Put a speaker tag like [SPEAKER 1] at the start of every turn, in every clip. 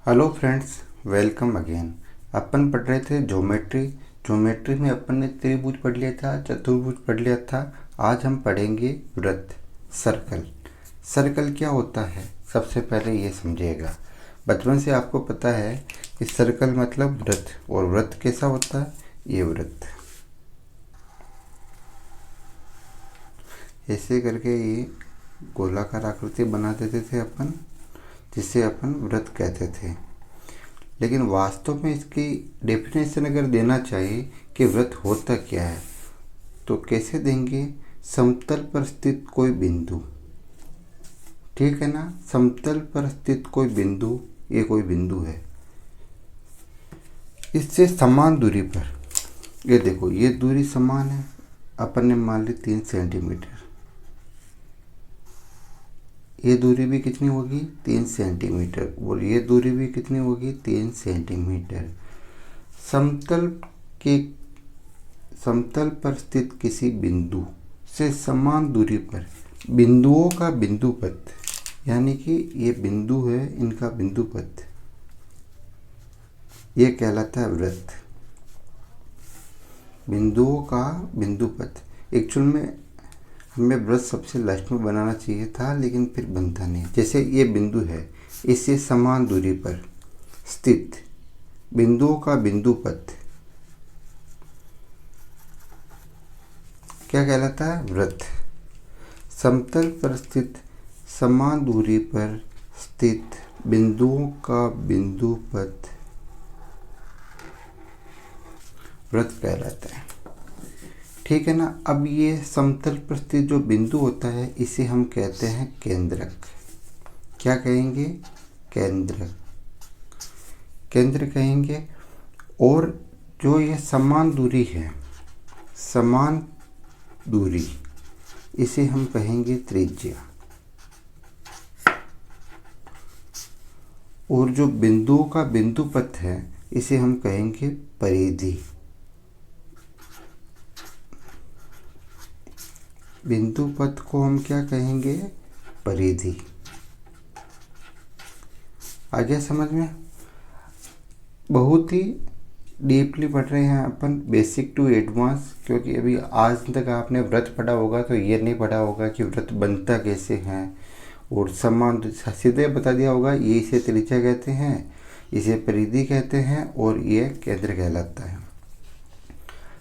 [SPEAKER 1] Hello friends, welcome again. अपन पढ़ रहे थे ज्योमेट्री में अपन ने त्रिभुज पढ़ लिया था, चतुर्भुज पढ़ लिया था। आज हम पढ़ेंगे वृत्त, सर्कल। सर्कल क्या होता है सबसे पहले ये समझिएगा। बचपन से आपको पता है कि सर्कल मतलब वृत्त, और वृत्त कैसा होता है, ये वृत्त ऐसे करके ये गोलाकार आकृति बना देते थे अपन, जिसे अपन वृत्त कहते थे। लेकिन वास्तव में इसकी डेफिनेशन अगर देना चाहिए कि वृत्त होता क्या है, तो कैसे देंगे? समतल पर स्थित कोई बिंदु, ठीक है ना। समतल पर स्थित कोई बिंदु, ये कोई बिंदु है, इससे समान दूरी पर, ये देखो ये दूरी समान है, अपन ने मान ली 3 सेंटीमीटर। ये दूरी भी कितनी होगी? 3 सेंटीमीटर। और ये दूरी भी कितनी होगी? 3 सेंटीमीटर। समतल के समतल पर स्थित किसी बिंदु से समान दूरी पर बिंदुओं का बिंदुपथ, यानी कि ये बिंदु है, इनका बिंदुपथ, ये कहलाता है वृत्त। बिंदुओं का बिंदुपथ। एक्चुअल में हमें वृत्त सबसे लास्ट में बनाना चाहिए था, लेकिन फिर बनता नहीं। जैसे ये बिंदु है, इससे समान दूरी पर स्थित बिंदुओं का बिंदुपथ क्या कहलाता है? वृत्त। समतल पर स्थित समान दूरी पर स्थित बिंदुओं का बिंदुपथ वृत्त कहलाता है, ठीक है ना। अब ये समतल पर स्थित जो बिंदु होता है, इसे हम कहते हैं केंद्रक। क्या कहेंगे? केंद्रक, केंद्र कहेंगे। और जो ये समान दूरी है, समान दूरी, इसे हम कहेंगे त्रिज्या। और जो बिंदुओं का बिंदुपथ है, इसे हम कहेंगे परिधि। बिंदुपथ को हम क्या कहेंगे? परिधि। आ गया समझ में? बहुत ही डीपली पढ़ रहे हैं अपन, बेसिक टू एडवांस। क्योंकि अभी आज तक आपने वृत्त पढ़ा होगा तो ये नहीं पढ़ा होगा कि वृत्त बनता कैसे हैं, और समान सीधे बता दिया होगा ये इसे त्रिज्या कहते हैं, इसे परिधि कहते हैं, और ये केंद्र कहलाता है।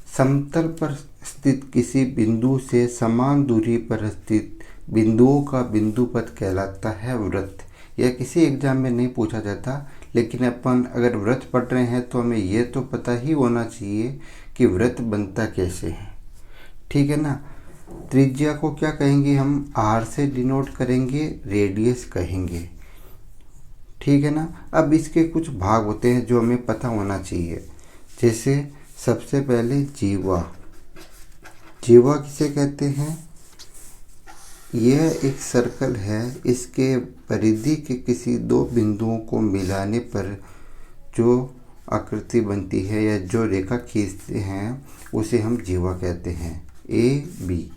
[SPEAKER 1] समतल पर स्थित किसी बिंदु से समान दूरी पर स्थित बिंदुओं का बिंदुपथ कहलाता है वृत्त। यह किसी एग्जाम में नहीं पूछा जाता, लेकिन अपन अगर वृत्त पढ़ रहे हैं तो हमें यह तो पता ही होना चाहिए कि वृत्त बनता कैसे है, ठीक है ना। त्रिज्या को क्या कहेंगे? हम आर से डिनोट करेंगे, रेडियस कहेंगे, ठीक है ना। अब इसके कुछ भाग होते हैं जो हमें पता होना चाहिए। जैसे सबसे पहले जीवा। जीवा किसे कहते हैं? यह एक सर्कल है, इसके परिधि के किसी दो बिंदुओं को मिलाने पर जो आकृति बनती है या जो रेखा खींचते हैं, उसे हम जीवा कहते हैं। ए बी,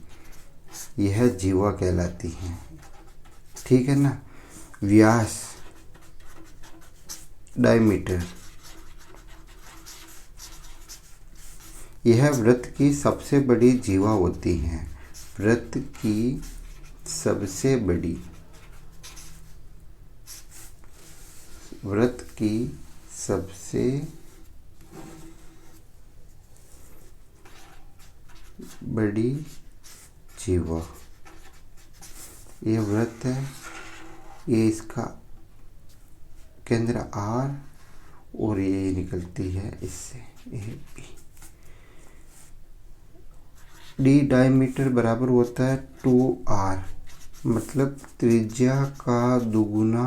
[SPEAKER 1] यह जीवा कहलाती है, ठीक है ना। व्यास, डायमीटर, यह वृत्त की सबसे बड़ी जीवा होती है। वृत्त की सबसे बड़ी, वृत्त की सबसे बड़ी जीवा, ये वृत्त है। ये इसका केंद्र आर, और ये निकलती है इससे ए बी। डी डायमीटर बराबर होता है 2r, मतलब त्रिज्या का दुगुना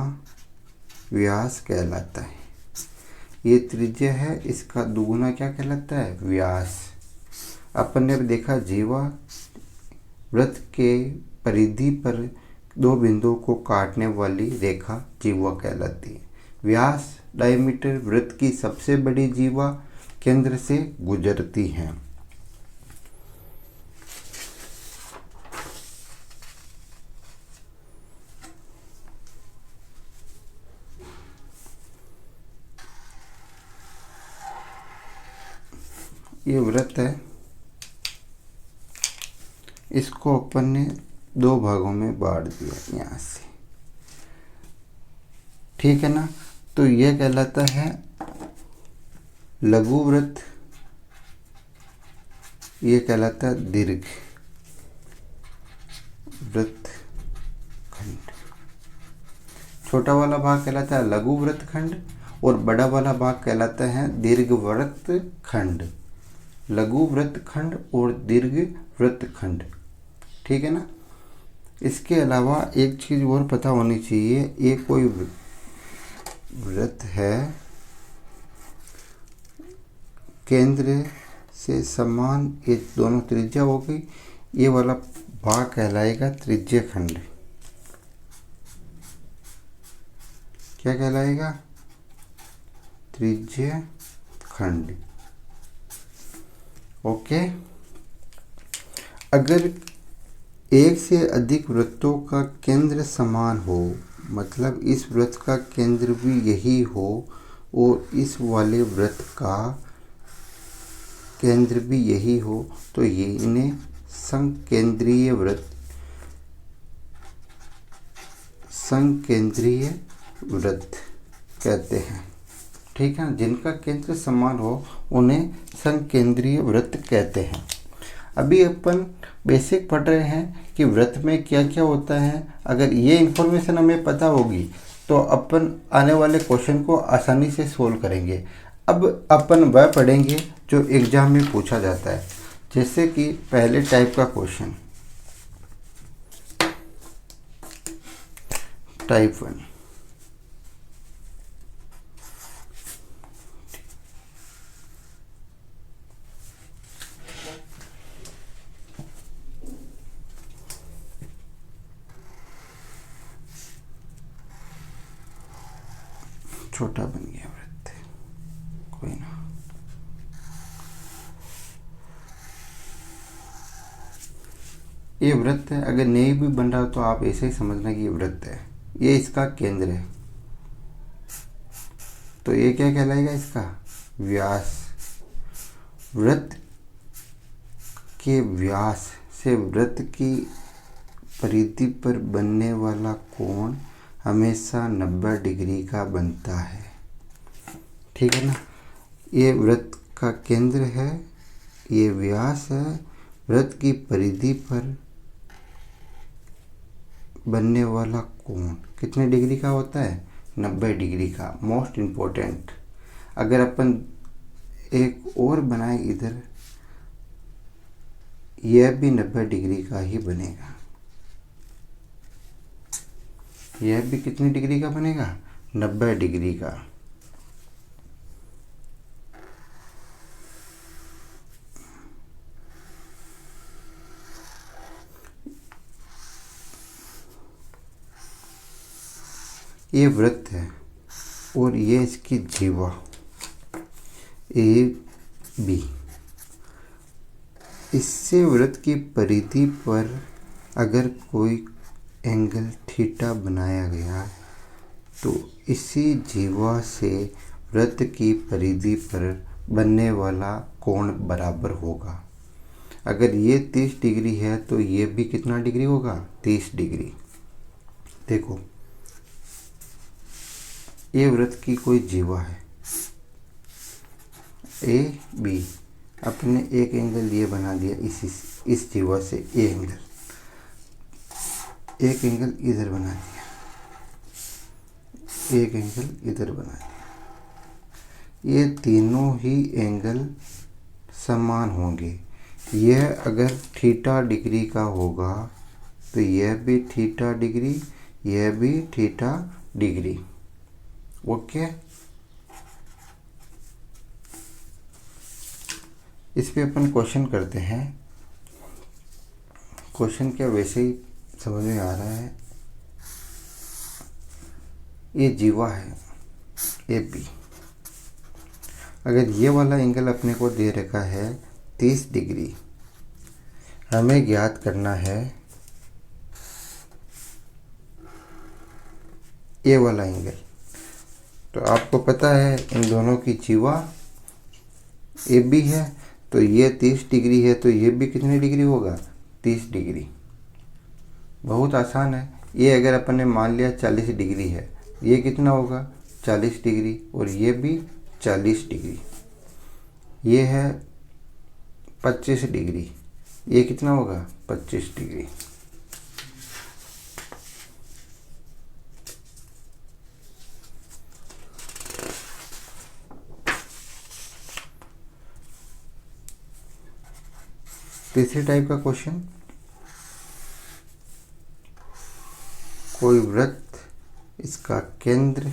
[SPEAKER 1] व्यास कहलाता है। ये त्रिज्या है, इसका दुगुना क्या कहलाता है? व्यास। अपन ने देखा जीवा वृत्त के परिधि पर दो बिंदुओं को काटने वाली रेखा जीवा कहलाती है। व्यास, डायमीटर, वृत्त की सबसे बड़ी जीवा केंद्र से गुजरती है। ये वृत्त है, इसको अपन ने दो भागों में बांट दिया यहाँ से, ठीक है ना। तो यह कहलाता है लघु वृत्त, ये कहलाता है दीर्घ वृत्त खंड। छोटा वाला भाग कहलाता है लघु वृत्त खंड और बड़ा वाला भाग कहलाता है दीर्घ वृत्त खंड। लघु वृत्त खंड और दीर्घ वृत्त खंड, ठीक है ना। इसके अलावा एक चीज़ और पता होनी चाहिए, ये कोई वृत्त है, केंद्र से समान, ये दोनों त्रिज्या हो गई, ये वाला भाग कहलाएगा त्रिज्य खंड। क्या कहलाएगा? त्रिज्य खंड। ओके। अगर एक से अधिक वृत्तों का केंद्र समान हो, मतलब इस वृत्त का केंद्र भी यही हो और इस वाले वृत्त का केंद्र भी यही हो, तो ये इन्हें संकेंद्रीय वृत्त, संकेंद्रीय वृत्त कहते हैं, ठीक है। जिनका केंद्र समान हो उन्हें संकेंद्रीय वृत्त कहते हैं। अभी अपन बेसिक पढ़ रहे हैं कि वृत्त में क्या क्या होता है। अगर ये इन्फॉर्मेशन हमें पता होगी तो अपन आने वाले क्वेश्चन को आसानी से सोल्व करेंगे। अब अपन वह पढ़ेंगे जो एग्जाम में पूछा जाता है, जैसे कि पहले टाइप का क्वेश्चन, टाइप 1। छोटा बन गया वृत्त, कोई ना। ये वृत्त है, अगर नहीं भी बन रहा तो आप ऐसे ही समझना कि ये वृत्त है, ये इसका केंद्र है, तो ये क्या कहलाएगा? इसका व्यास। वृत्त के व्यास से वृत्त की परिधि पर बनने वाला कोण हमेशा 90 डिग्री का बनता है, ठीक है ना। ये वृत्त का केंद्र है, ये व्यास है, वृत्त की परिधि पर बनने वाला कोण कितने डिग्री का होता है? 90 डिग्री का। मोस्ट इम्पोर्टेंट, अगर अपन एक और बनाए इधर, यह भी 90 डिग्री का ही बनेगा। यह भी कितनी डिग्री का बनेगा? 90 डिग्री का। ये वृत्त है और ये इसकी जीवा ए बी। इससे वृत्त की परिधि पर अगर कोई एंगल थीटा बनाया गया तो इसी जीवा से वृत्त की परिधि पर बनने वाला कोण बराबर होगा। अगर ये 30 डिग्री है तो ये भी कितना डिग्री होगा? 30 डिग्री। देखो, ये वृत्त की कोई जीवा है ए बी, अपने एक एंगल ये बना दिया इस जीवा से, ये एंगल, एक एंगल इधर बना दिया, एक एंगल इधर बना दिया। ये तीनों ही एंगल समान होंगे। यह अगर थीटा डिग्री का होगा तो यह भी थीटा डिग्री, यह भी थीटा डिग्री। ओके। इस पे अपन क्वेश्चन करते हैं। क्वेश्चन क्या वैसे ही समझ में आ रहा है। ये जीवा है ए बी, अगर ये वाला एंगल अपने को दे रखा है 30 डिग्री, हमें ज्ञात करना है ये वाला एंगल। तो आपको पता है इन दोनों की जीवा ए बी है, तो ये 30 डिग्री है, तो ये भी कितनी डिग्री होगा? 30 डिग्री। बहुत आसान है। ये अगर अपन ने मान लिया 40 डिग्री है, ये कितना होगा? 40 डिग्री, और ये भी 40 डिग्री। ये है 25 डिग्री, ये कितना होगा? 25 डिग्री। तीसरे टाइप का क्वेश्चन, कोई वृत्त, इसका केंद्र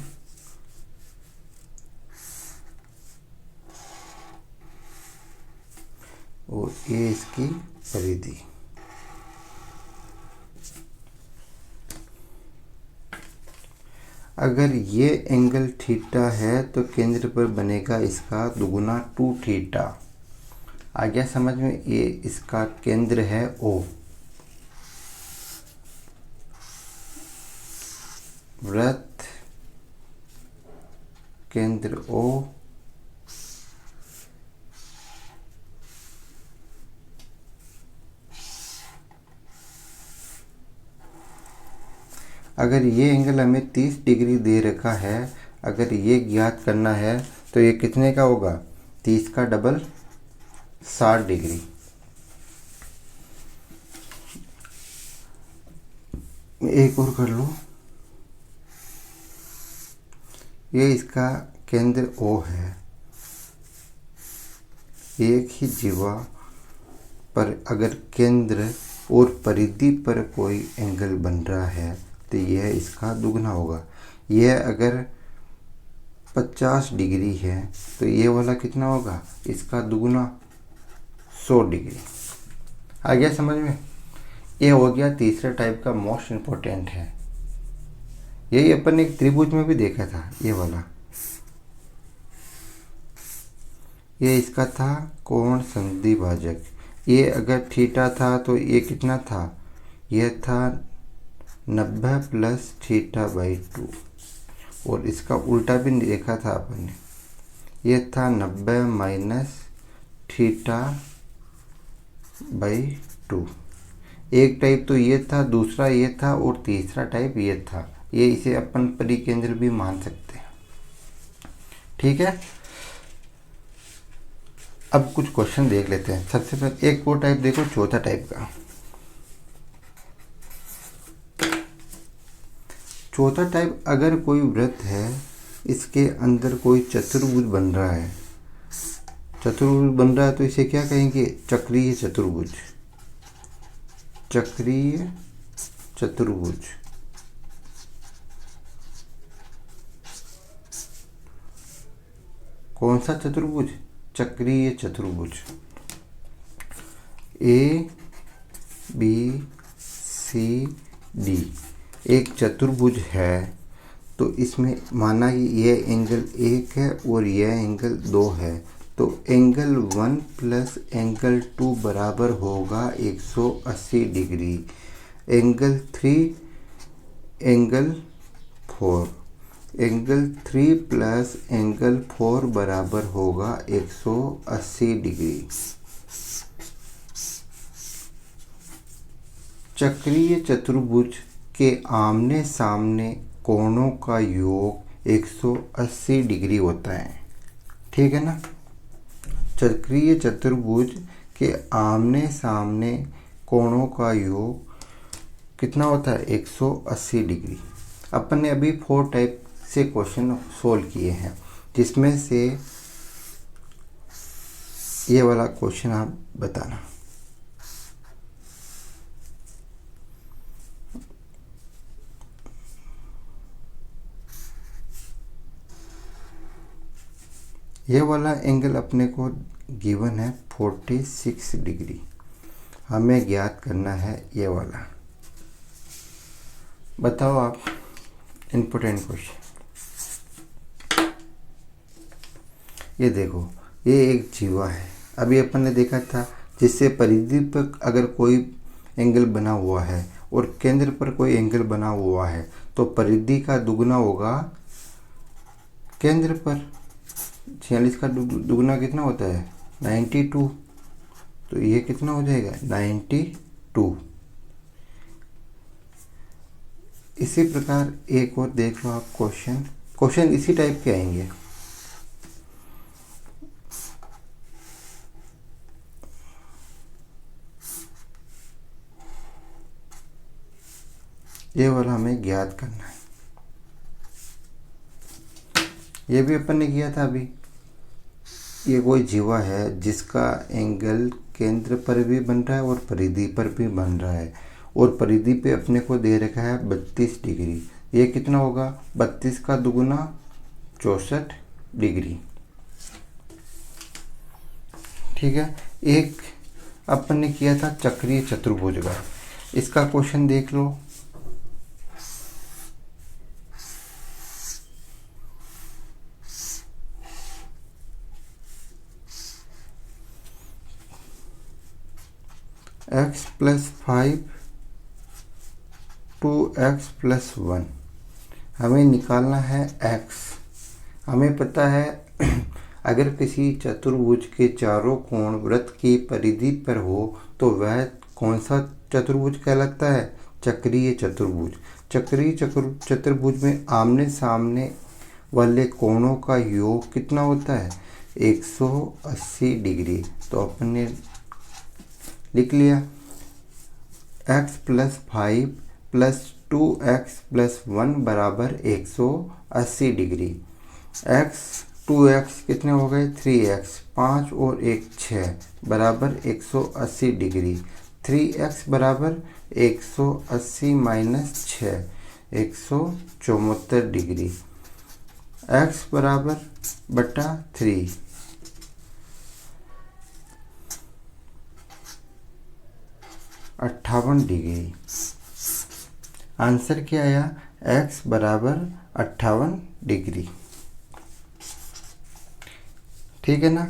[SPEAKER 1] और ये इसकी परिधि। अगर ये एंगल थीटा है तो केंद्र पर बनेगा इसका दुगुना 2 थीटा। आ गया समझ में? ये इसका केंद्र है O, वृत्त केंद्र O, अगर ये एंगल हमें 30 डिग्री दे रखा है, अगर ये ज्ञात करना है तो ये कितने का होगा? 30 का डबल 60 डिग्री। एक और कर लो। ये इसका केंद्र O है, एक ही जीवा पर अगर केंद्र और परिधि पर कोई एंगल बन रहा है तो यह इसका दुगना होगा। यह अगर 50 डिग्री है तो ये वाला कितना होगा? इसका दुगना 100 डिग्री। आ गया समझ में? ये हो गया तीसरा टाइप का, मोस्ट इम्पोर्टेंट है। यही अपन ने एक त्रिभुज में भी देखा था, ये वाला। ये इसका था कोण संधि भाजक। ये अगर थीटा था तो ये कितना था? यह था 90 प्लस थीटा बाई 2, और इसका उल्टा भी देखा था अपन ने, यह था 90 माइनस थीटा बाई 2। एक टाइप तो ये था, दूसरा ये था, और तीसरा टाइप ये था। ये इसे अपन परिकेंद्र भी मान सकते हैं। ठीक है, अब कुछ क्वेश्चन देख लेते हैं। सबसे पहले एक और टाइप देखो, चौथा टाइप का। चौथा टाइप, अगर कोई वृत्त है, इसके अंदर कोई चतुर्भुज बन रहा है, चतुर्भुज बन रहा है तो इसे क्या कहेंगे? चक्रीय चतुर्भुज। चक्रीय चतुर्भुज। कौन सा चतुर्भुज? चक्रीय चतुर्भुज। ए बी सी डी एक चतुर्भुज है, तो इसमें माना कि यह एंगल 1 है और यह एंगल 2 है, तो एंगल 1 प्लस एंगल 2 बराबर होगा 180 degree. Angle 3 angle 4, angle 3 plus angle 4 बराबर होगा 180 डिग्री। चक्रीय चतुर्भुज के आमने सामने कोणों का योग 180 डिग्री होता है। ठीक है ना? चक्रीय चतुर्भुज के आमने सामने कोणों का योग कितना होता है? 180 डिग्री। अपन ने अभी 4 टाइप से क्वेश्चन सोल्व किए हैं, जिसमें से ये वाला क्वेश्चन आप बताना। ये वाला एंगल अपने को गिवन है 46 डिग्री। हमें ज्ञात करना है ये वाला। बताओ आप, इम्पोर्टेंट क्वेश्चन। ये देखो, ये एक जीवा है। अभी अपन ने देखा था, जिससे परिधि पर अगर कोई एंगल बना हुआ है और केंद्र पर कोई एंगल बना हुआ है, तो परिधि का दुगना होगा केंद्र पर। 46 का दुगना कितना होता है? 92, तो ये कितना हो जाएगा 92। इसी प्रकार एक और देख लो आप क्वेश्चन इसी टाइप के आएंगे। ये वाला हमें ज्ञात करना है। ये भी अपन ने किया था अभी। ये कोई जीवा है जिसका एंगल केंद्र पर भी बन रहा है और परिधि पर भी बन रहा है, और परिधि पे अपने को दे रखा है 32 डिग्री। ये कितना होगा 32 का दुगुना 64 डिग्री। ठीक है। एक अपन ने किया था चक्रीय चतुर्भुज का, इसका क्वेश्चन देख लो। x प्लस 5 2x प्लस 1, हमें निकालना है x। हमें पता है अगर किसी चतुर्भुज के चारों कोण वृत्त की परिधि पर हो तो वह कौन सा चतुर्भुज कहलाता है, चक्रीय चतुर्भुज। चक्रीय चतुर्भुज में आमने सामने वाले कोणों का योग कितना होता है 180 डिग्री। तो अपन ने लिख लिया x plus 5 plus 2x plus 1 बराबर 180 डिग्री। x 2x कितने हो गए 3x, 5 और 1 6 बराबर 180 डिग्री। 3x बराबर 180 माइनस 6 174 डिग्री। x बराबर बटा 3, अट्ठावन डिग्री। आंसर क्या आया x बराबर 58 डिग्री। ठीक है ना।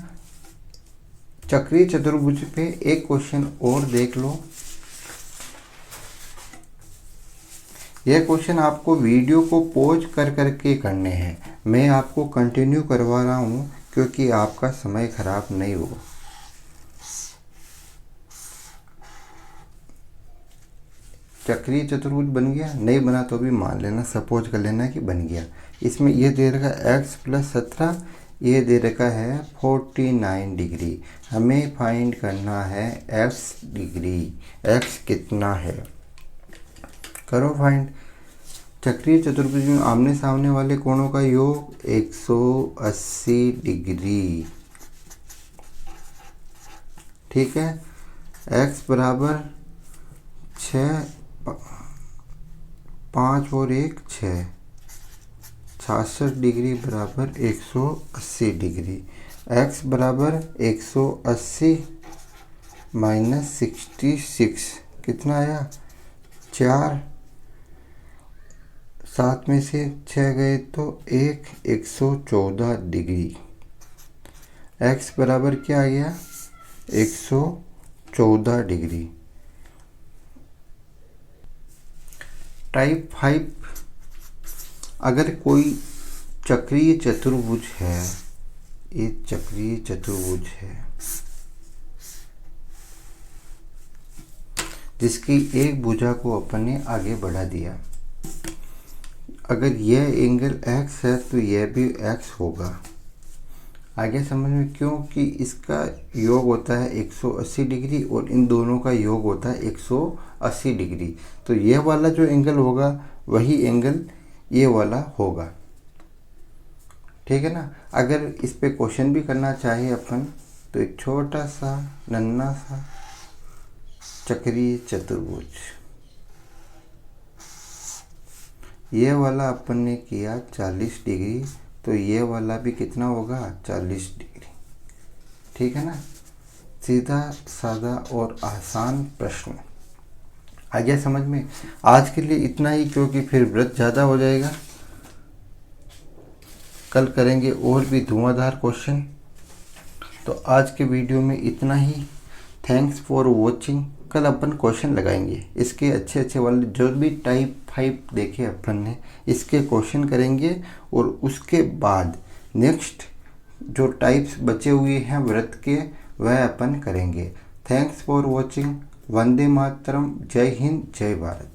[SPEAKER 1] चक्रीय चतुर्भुज पे एक क्वेश्चन और देख लो। यह क्वेश्चन आपको वीडियो को पॉज कर करके करने हैं, मैं आपको कंटिन्यू करवा रहा हूँ क्योंकि आपका समय खराब नहीं हो। चक्रीय चतुर्भुज बन गया, नहीं बना तो भी मान लेना, सपोज कर लेना कि बन गया। इसमें ये दे रखा है x प्लस 17, ये दे रखा है 49 डिग्री। हमें फाइंड करना है x डिग्री, x कितना है, करो फाइंड। चक्रीय चतुर्भुज में आमने सामने वाले कोणों का योग 180 डिग्री। ठीक है। x बराबर 6, 5 और 1 6, 66 डिग्री बराबर 180 डिग्री। x बराबर 180 माइनस 66 कितना आया 4, 7 में से 6 गए तो 114 डिग्री। x बराबर क्या आ गया 114 डिग्री। टाइप 5, अगर कोई चक्रीय चतुर्भुज है, ये चक्रीय चतुर्भुज है जिसकी एक भुजा को अपन ने आगे बढ़ा दिया, अगर यह एंगल x है तो यह भी x होगा। आगे समझ में, क्योंकि इसका योग होता है 180 डिग्री और इन दोनों का योग होता है 180 डिग्री। तो यह वाला जो एंगल होगा वही एंगल ये वाला होगा। ठीक है ना। अगर इस पे क्वेश्चन भी करना चाहे अपन तो एक छोटा सा नन्हा सा चक्रीय चतुर्भुज, ये वाला अपन ने किया 40 डिग्री, तो ये वाला भी कितना होगा 40 डिग्री। ठीक है ना। सीधा सादा और आसान प्रश्न आ गया समझ में। आज के लिए इतना ही, क्योंकि फिर व्रत ज़्यादा हो जाएगा। कल करेंगे और भी धुआंधार क्वेश्चन। तो आज के वीडियो में इतना ही। Thanks for watching. कल अपन क्वेश्चन लगाएंगे इसके अच्छे अच्छे वाले, जो भी टाइप 5 देखे अपन ने, इसके क्वेश्चन करेंगे और उसके बाद नेक्स्ट जो टाइप्स बचे हुए हैं व्रत के वह अपन करेंगे। Thanks for watching. वंदे मातरम। जय हिंद, जय भारत।